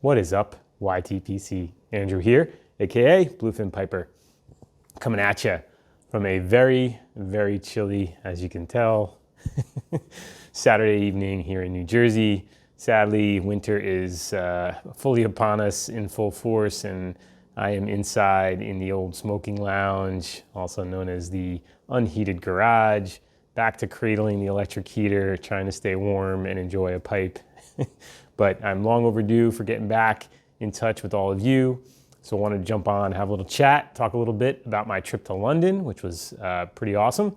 What is up, YTPC? Andrew here, aka Bluefin Piper, coming at you from a very, very chilly, as you can tell, Saturday evening here in New Jersey. Sadly, winter is fully upon us in full force, and I am inside in the old smoking lounge, also known as the unheated garage, back to cradling the electric heater, trying to stay warm and enjoy a pipe. But I'm long overdue for getting back in touch with all of you. So I wanted to jump on, have a little chat, talk a little bit about my trip to London, which was pretty awesome,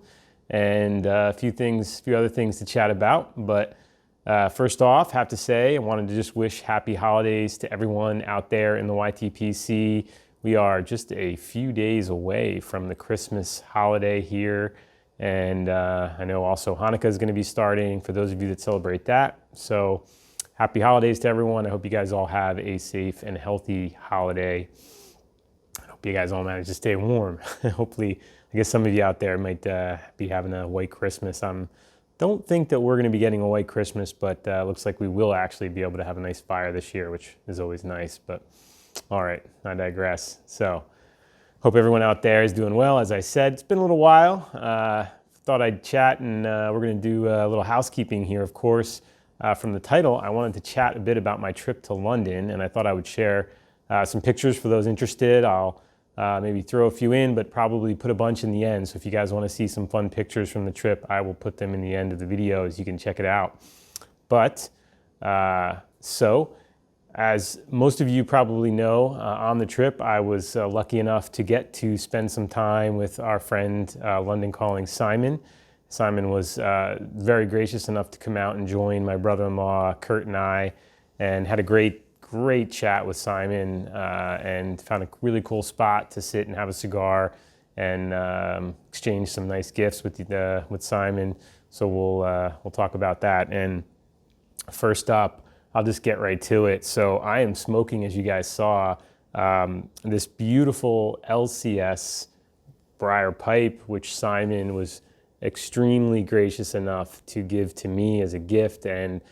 and a few other things to chat about. But first off, have to say, I wanted to just wish happy holidays to everyone out there in the YTPC. We are just a few days away from the Christmas holiday here. And I know also Hanukkah is going to be starting for those of you that celebrate that. So happy holidays to everyone. I hope you guys all have a safe and healthy holiday. I hope you guys all manage to stay warm. Hopefully, I guess some of you out there might be having a white Christmas. Don't think that we're going to be getting a white Christmas, but looks like we will actually be able to have a nice fire this year, which is always nice. But all right, I digress. So hope everyone out there is doing well. As I said, it's been a little while. Thought I'd chat, and we're going to do a little housekeeping here, of course. From the title, I wanted to chat a bit about my trip to London, and I thought I would share some pictures for those interested. I'll maybe throw a few in, but probably put a bunch in the end. So if you guys want to see some fun pictures from the trip, I will put them in the end of the video so you can check it out. But so, as most of you probably know, on the trip, I was lucky enough to get to spend some time with our friend, London Calling Simon. Simon was very gracious enough to come out and join my brother-in-law, Kurt, and I, and had a great chat with Simon, and found a really cool spot to sit and have a cigar and exchange some nice gifts with Simon. So we'll talk about that. And first up, I'll just get right to it. So I am smoking, as you guys saw, this beautiful LCS Briar pipe, which Simon was extremely gracious enough to give to me as a gift. And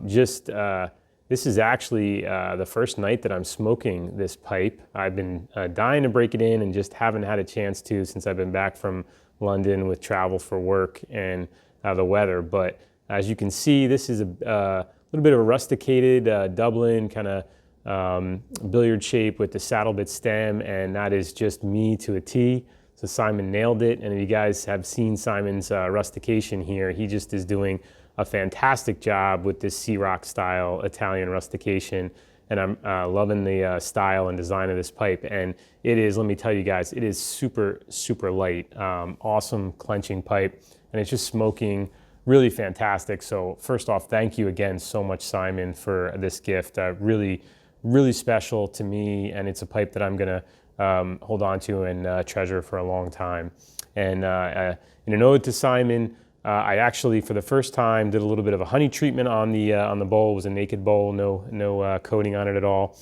this is actually the first night that I'm smoking this pipe. I've been dying to break it in and just haven't had a chance to since I've been back from London with travel for work and the weather. But as you can see, this is a little bit of a rusticated Dublin kind of billiard shape with the saddle bit stem, and that is just me to a T. So Simon nailed it, and if you guys have seen Simon's rustication here, he just is doing a fantastic job with this Sea Rock style Italian rustication, and I'm loving the style and design of this pipe. And it is, let me tell you guys, it is super, super light, awesome clenching pipe, and it's just smoking really fantastic. So first off, thank you again so much, Simon, for this gift. Really, really special to me, and it's a pipe that I'm gonna hold on to and treasure for a long time. And in an ode to Simon, I actually, for the first time, did a little bit of a honey treatment on the bowl. It was a naked bowl, no coating on it at all.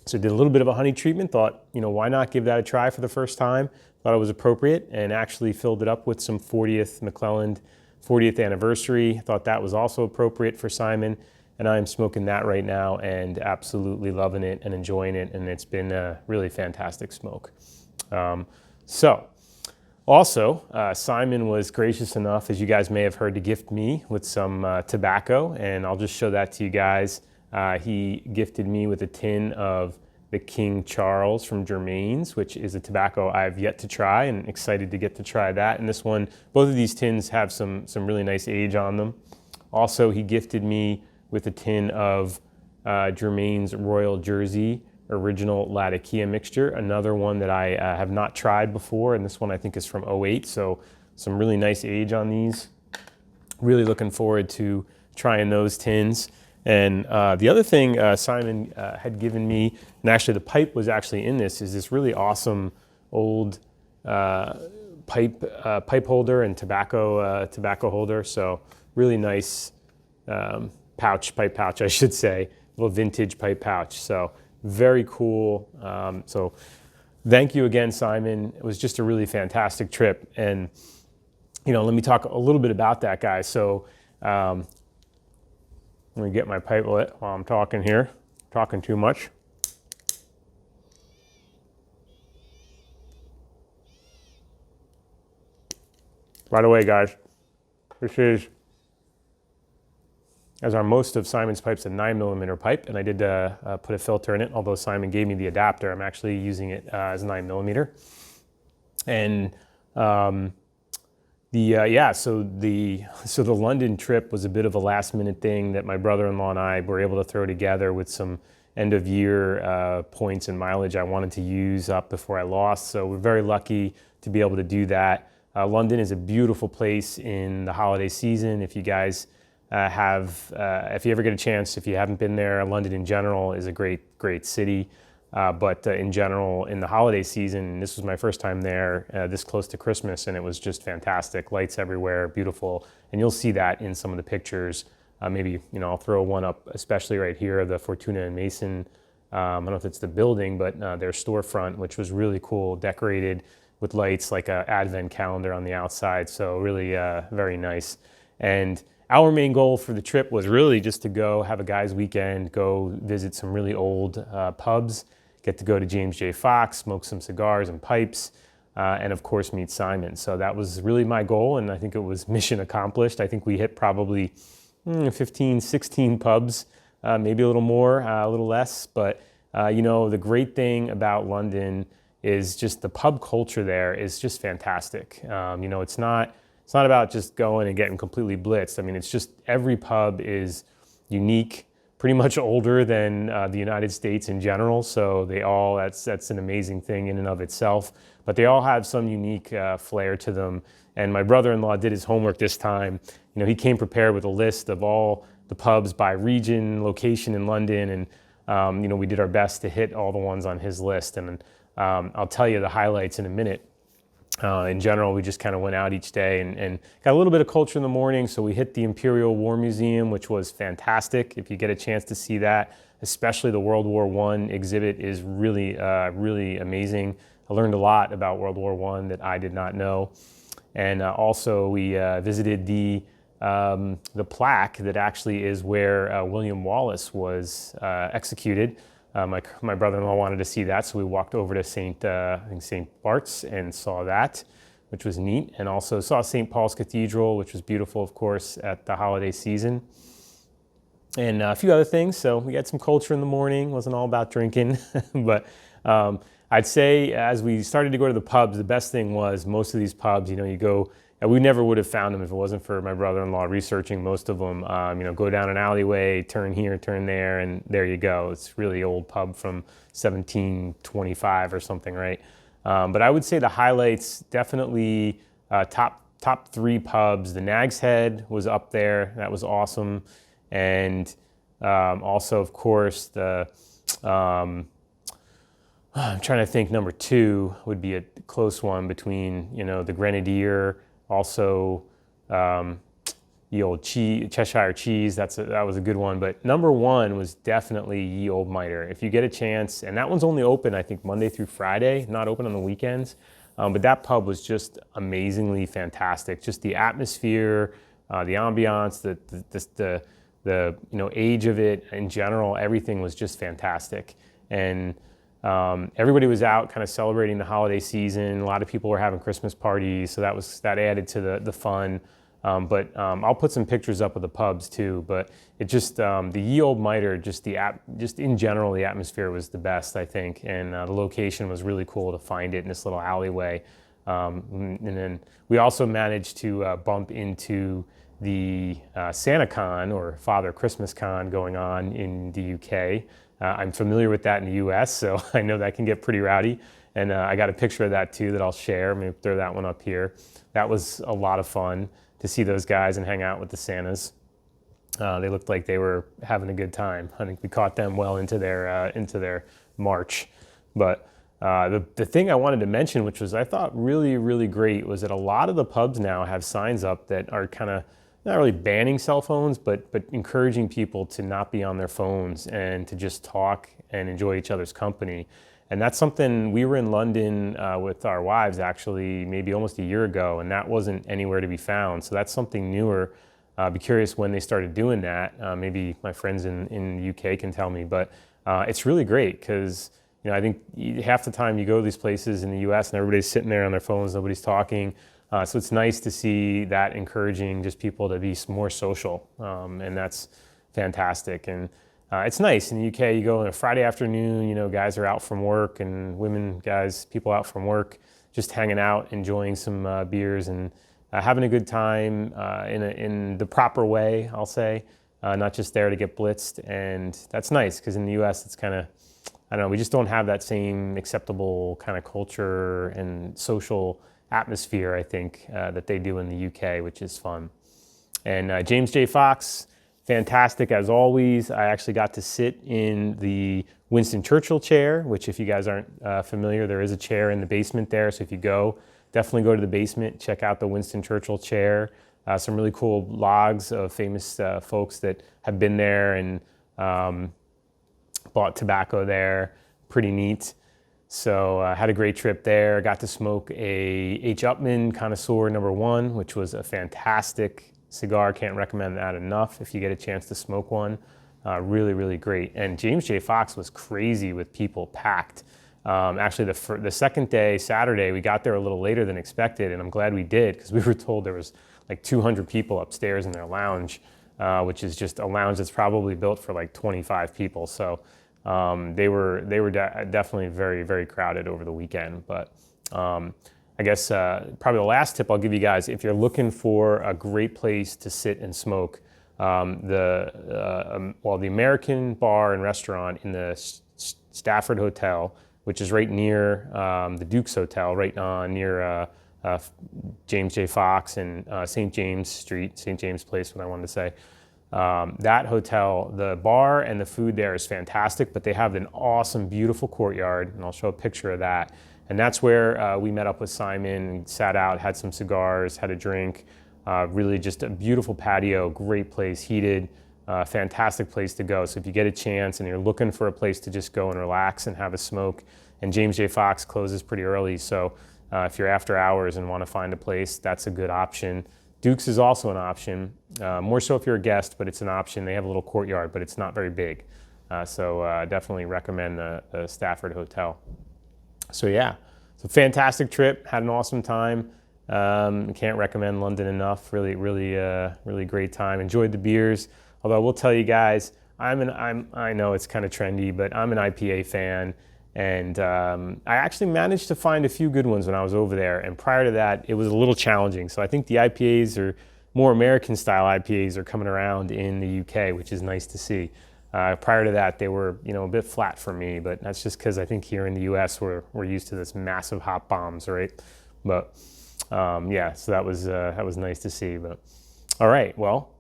So did a little bit of a honey treatment. Thought, why not give that a try for the first time? Thought it was appropriate, and actually filled it up with some 40th McClelland 40th anniversary. Thought that was also appropriate for Simon, and I'm smoking that right now and absolutely loving it and enjoying it, and it's been a really fantastic smoke. Also, Simon was gracious enough, as you guys may have heard, to gift me with some tobacco, and I'll just show that to you guys. He gifted me with a tin of the King Charles from Germain's, which is a tobacco I've yet to try, and excited to get to try that. And this one, both of these tins have some really nice age on them. Also, he gifted me with a tin of Germain's Royal Jersey Original Latakia mixture, another one that I have not tried before, and this one I think is from '08, so some really nice age on these. Really looking forward to trying those tins. And the other thing Simon had given me, and actually the pipe was actually in this, is this really awesome old pipe holder and tobacco holder. So really nice pipe pouch, I should say, little vintage pipe pouch. So very cool. So thank you again, Simon. It was just a really fantastic trip. And let me talk a little bit about that, guys. So let me get my pipe lit while I'm talking here. talking too much. By the way, guys, this is, as are most of Simon's pipes, a 9mm pipe, and I did put a filter in it. Although Simon gave me the adapter, I'm actually using it as 9mm. And so the London trip was a bit of a last-minute thing that my brother-in-law and I were able to throw together with some end-of-year points and mileage I wanted to use up before I lost. So we're very lucky to be able to do that. London is a beautiful place in the holiday season. If you guys if you ever get a chance, if you haven't been there, London in general is a great city. But in general, in the holiday season, this was my first time there this close to Christmas, and it was just fantastic. Lights everywhere, beautiful. And you'll see that in some of the pictures. Maybe, I'll throw one up, especially right here, the Fortuna and Mason. I don't know if it's the building, but their storefront, which was really cool, decorated with lights like an advent calendar on the outside. So really very nice. And our main goal for the trip was really just to go have a guy's weekend, go visit some really old pubs, get to go to James J. Fox, smoke some cigars and pipes, and of course meet Simon. So that was really my goal, and I think it was mission accomplished. I think we hit probably 15, 16 pubs, maybe a little more, a little less. But the great thing about London is just the pub culture there is just fantastic. It's not about just going and getting completely blitzed. I mean, it's just every pub is unique, pretty much older than the United States in general. So that's an amazing thing in and of itself. But they all have some unique flair to them. And my brother-in-law did his homework this time. He came prepared with a list of all the pubs by region, location in London. And, we did our best to hit all the ones on his list. And I'll tell you the highlights in a minute. In general, we just kind of went out each day and got a little bit of culture in the morning. So we hit the Imperial War Museum, which was fantastic. If you get a chance to see that, especially the World War I exhibit is really, really amazing. I learned a lot about World War I that I did not know. And also we visited the plaque that actually is where William Wallace was executed. My brother-in-law wanted to see that, so we walked over to St. Bart's and saw that, which was neat. And also saw St. Paul's Cathedral, which was beautiful, of course, at the holiday season. And a few other things. So we had some culture in the morning. Wasn't all about drinking. But I'd say as we started to go to the pubs, the best thing was most of these pubs, you go, we never would have found them if it wasn't for my brother-in-law researching most of them. Go down an alleyway, turn here, turn there, and there you go. It's really old pub from 1725 or something, right? But I would say the highlights, definitely top three pubs. The Nag's Head was up there. That was awesome. And also, of course, I'm trying to think, number two would be a close one between, the Grenadier, also Ye Old Cheshire Cheese. That was a good one. But number one was definitely Ye Old Mitre. If you get a chance, and that one's only open, I think, Monday through Friday, not open on the weekends. But that pub was just amazingly fantastic. Just the atmosphere, the ambiance, the age of it in general, everything was just fantastic. And everybody was out kind of celebrating the holiday season. A lot of people were having Christmas parties, so that added to the fun. But I'll put some pictures up of the pubs too. But it just the Ye Old Mitre, just in general, the atmosphere was the best, I think, and the location was really cool to find it in this little alleyway. And then we also managed to bump into the SantaCon, or Father Christmas Con, going on in the UK. I'm familiar with that in the US, so I know that can get pretty rowdy. And I got a picture of that too that I'll share. I'm gonna throw that one up here. That was a lot of fun to see those guys and hang out with the Santas. They looked like they were having a good time. I think we caught them well into their march. But the thing I wanted to mention, which was I thought really, really great, was that a lot of the pubs now have signs up that are kind of not really banning cell phones, but encouraging people to not be on their phones and to just talk and enjoy each other's company. And that's something, we were in London with our wives actually maybe almost a year ago, and that wasn't anywhere to be found. So that's something newer. I'd be curious when they started doing that. Maybe my friends in the UK can tell me, but it's really great because I think half the time you go to these places in the U.S. and everybody's sitting there on their phones, nobody's talking. So it's nice to see that encouraging just people to be more social, and that's fantastic. And it's nice in the UK. You go on a Friday afternoon, guys are out from work, and women, guys, people out from work, just hanging out, enjoying some beers and having a good time in the proper way, I'll say, not just there to get blitzed. And that's nice because in the US it's kind of, I don't know, we just don't have that same acceptable kind of culture and social atmosphere, I think, that they do in the UK, which is fun. And James J. Fox, fantastic as always. I actually got to sit in the Winston Churchill chair, which if you guys aren't familiar, there is a chair in the basement there. So if you go, definitely go to the basement, check out the Winston Churchill chair. Some really cool logs of famous folks that have been there and bought tobacco there. Pretty neat. So I had a great trip there. Got to smoke a H. Upmann Connoisseur #1, which was a fantastic cigar. Can't recommend that enough if you get a chance to smoke one. Really, really great. And James J. Fox was crazy with people, packed. Actually, the second day, Saturday, we got there a little later than expected, and I'm glad we did because we were told there was like 200 people upstairs in their lounge, which is just a lounge that's probably built for like 25 people. So they were definitely very, very crowded over the weekend. But I guess probably the last tip I'll give you guys, if you're looking for a great place to sit and smoke, the American bar and restaurant in the Stafford Hotel, which is right near the Duke's Hotel, right near James J. Fox and St. James Street, St. James Place, what I wanted to say. That hotel, the bar and the food there is fantastic, but they have an awesome, beautiful courtyard, and I'll show a picture of that. And that's where we met up with Simon, sat out, had some cigars, had a drink. Really just a beautiful patio, great place, heated, fantastic place to go. So if you get a chance and you're looking for a place to just go and relax and have a smoke, and James J. Fox closes pretty early, so if you're after hours and want to find a place, that's a good option. Duke's is also an option, more so if you're a guest, but it's an option. They have a little courtyard, but it's not very big. So definitely recommend the Stafford Hotel. So yeah, it's a fantastic trip. Had an awesome time. Can't recommend London enough. Really, really, really great time. Enjoyed the beers. Although I will tell you guys, I know it's kind of trendy, but I'm an IPA fan, and I actually managed to find a few good ones when I was over there. And prior to that, it was a little challenging. So I think the IPAs are more American-style IPAs are coming around in the UK, which is nice to see. Prior to that, they were a bit flat for me, but that's just because I think here in the US we're used to this massive hop bombs, right? But yeah, so that was nice to see. But all right, well,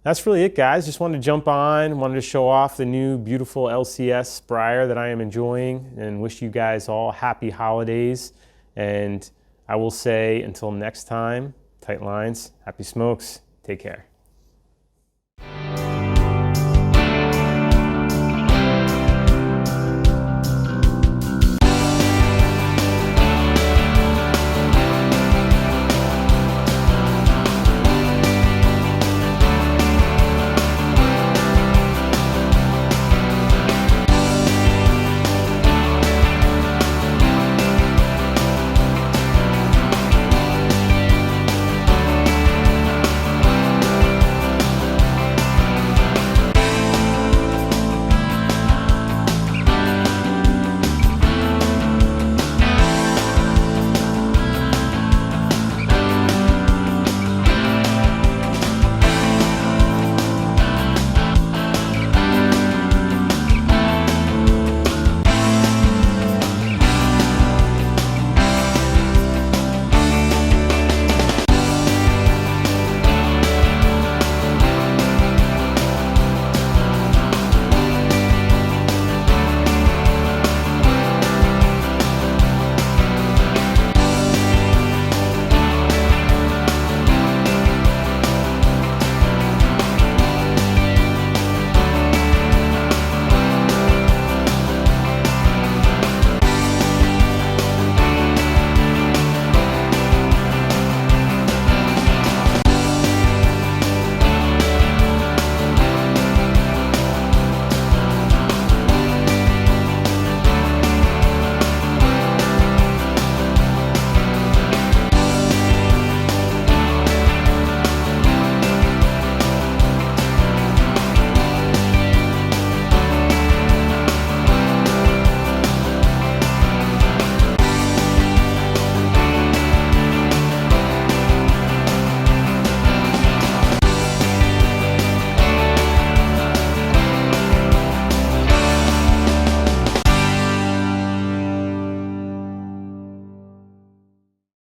that's really it, guys. Just wanted to jump on, wanted to show off the new beautiful LCS Briar that I am enjoying, and wish you guys all happy holidays. And I will say until next time, tight lines, happy smokes, take care.